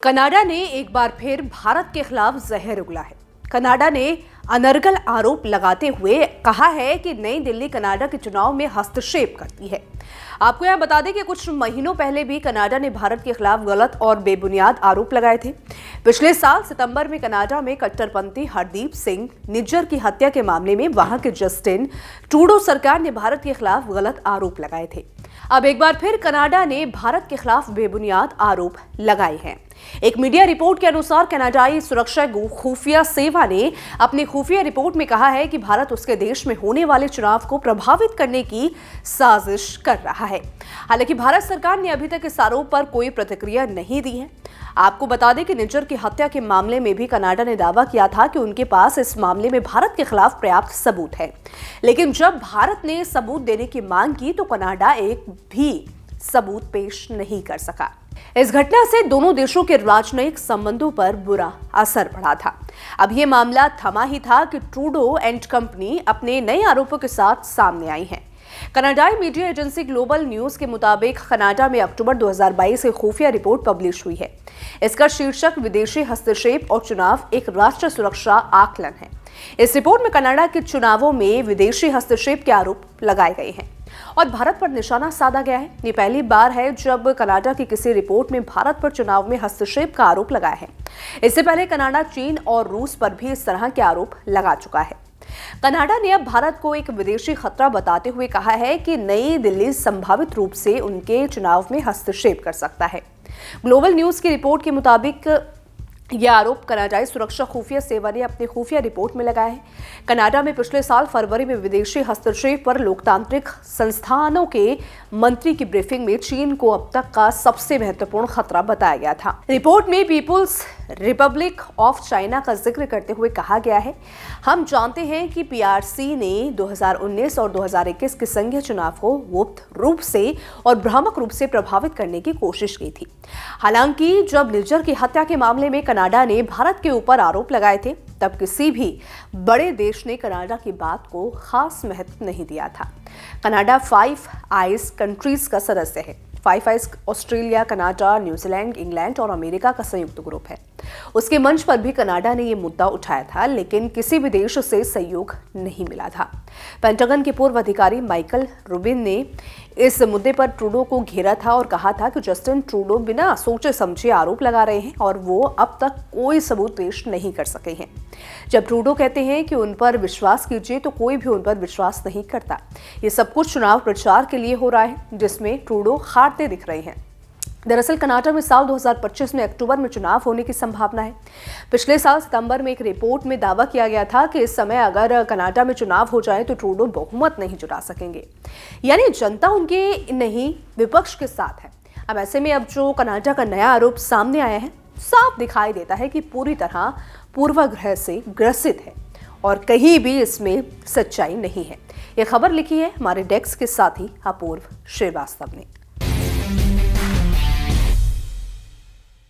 Canada ने एक बार फिर भारत के खिलाफ जहर उगला है। कनाडा ने अनर्गल आरोप लगाते हुए कहा है कि नई दिल्ली कनाडा के चुनाव में हस्तक्षेप करती है। आपको यह बता दें कि कुछ महीनों पहले भी कनाडा ने भारत के खिलाफ गलत और बेबुनियाद आरोप लगाए थे। पिछले साल सितंबर में कनाडा में कट्टरपंथी हरदीप सिंह निज्जर की हत्या के मामले में वहां के जस्टिन ट्रूडो सरकार ने भारत के खिलाफ गलत आरोप लगाए थे। अब एक बार फिर कनाडा ने भारत के खिलाफ बेबुनियाद आरोप लगाए हैं। एक मीडिया रिपोर्ट के अनुसार कनाडाई सुरक्षा खुफिया सेवा ने अपनी खुफिया रिपोर्ट में कहा है कि भारत उसके देश में होने वाले चुनाव को प्रभावित करने की साजिश कर रहा है। हालांकि भारत सरकार ने अभी तक इस आरोप पर कोई प्रतिक्रिया नहीं दी है। आपको बता दें कि निज्जर की हत्या के मामले में भी कनाडा ने दावा किया था कि उनके पास इस मामले में भारत के खिलाफ पर्याप्त सबूत है, लेकिन जब भारत ने सबूत देने की मांग की तो कनाडा एक भी सबूत पेश नहीं कर सका। इस घटना से दोनों देशों के राजनयिक संबंधों पर बुरा असर पड़ा था। अब यह मामला थमा ही था कि ट्रूडो एंड कंपनी अपने नए आरोपों के साथ सामने आई है। कनाडाई मीडिया एजेंसी ग्लोबल न्यूज के मुताबिक कनाडा में अक्टूबर 2022 से खुफिया रिपोर्ट पब्लिश हुई है। इसका शीर्षक विदेशी हस्तक्षेप और चुनाव एक राष्ट्रीय सुरक्षा आकलन है। इस रिपोर्ट में कनाडा के चुनावों में विदेशी हस्तक्षेप के आरोप लगाए गए हैं और भारत पर निशाना साधा गया है। ये पहली बार है जब कनाडा की किसी रिपोर्ट में भारत पर चुनाव में हस्तक्षेप का आरोप लगाया है। इससे पहले कनाडा चीन और रूस पर भी इस तरह के आरोप लगा चुका है। कनाडा ने अब भारत को एक विदेशी खतरा बताते हुए कहा है कि नई दिल्ली संभावित रूप से उनके चुनाव में हस्तक्षेप कर सकता है। ग्लोबल न्यूज की रिपोर्ट के मुताबिक यह आरोप कनाडाई सुरक्षा खुफिया सेवा ने अपनी खुफिया रिपोर्ट में लगाया है। कनाडा में पिछले साल फरवरी में विदेशी हस्तक्षेप पर लोकतांत्रिक संस्थानों के मंत्री की ब्रीफिंग में चीन को अब तक का सबसे महत्वपूर्ण खतरा बताया गया था। रिपोर्ट में पीपुल्स रिपब्लिक ऑफ चाइना का जिक्र करते हुए कहा गया है, हम जानते हैं कि पीआरसी ने 2019 और 2021 के संघीय चुनाव को गुप्त रूप से और भ्रामक रूप से प्रभावित करने की कोशिश की थी। हालांकि जब निज्जर की हत्या के मामले में कनाडा ने भारत के ऊपर आरोप लगाए थे, तब किसी भी बड़े देश ने कनाडा की बात को खास महत्व नहीं दिया था। कनाडा 5 आइज कंट्रीज का सदस्य है। 5 eyes Australia, Canada, New Zealand, England और अमेरिका का संयुक्त ग्रुप है। उसके मंच पर भी कनाडा ने यह मुद्दा उठाया था, लेकिन किसी भी देश से सहयोग नहीं मिला था। पेंटागन के पूर्व अधिकारी माइकल रूबिन ने इस मुद्दे पर ट्रूडो को घेरा था और कहा था कि जस्टिन ट्रूडो बिना सोचे समझे आरोप लगा रहे हैं और वो अब तक कोई सबूत पेश नहीं कर सके हैं। जब ट्रूडो कहते हैं कि उन पर विश्वास कीजिए तो कोई भी उन पर विश्वास नहीं करता। ये सब कुछ चुनाव प्रचार के लिए हो रहा है, जिसमें ट्रूडो हारते दिख रहे हैं। दरअसल कनाडा में साल 2025 में अक्टूबर में चुनाव होने की संभावना है। पिछले साल सितंबर में एक रिपोर्ट में दावा किया गया था कि इस समय अगर कनाडा में चुनाव हो जाए तो ट्रूडो बहुमत नहीं जुटा सकेंगे, यानी जनता उनके नहीं विपक्ष के साथ है। अब ऐसे में अब जो कनाडा का नया आरोप सामने आया है, साफ दिखाई देता है कि पूरी तरह पूर्वाग्रह से ग्रसित है और कहीं भी इसमें सच्चाई नहीं है। यह खबर लिखी है हमारे डेस्क के साथी अपूर्व श्रीवास्तव ने।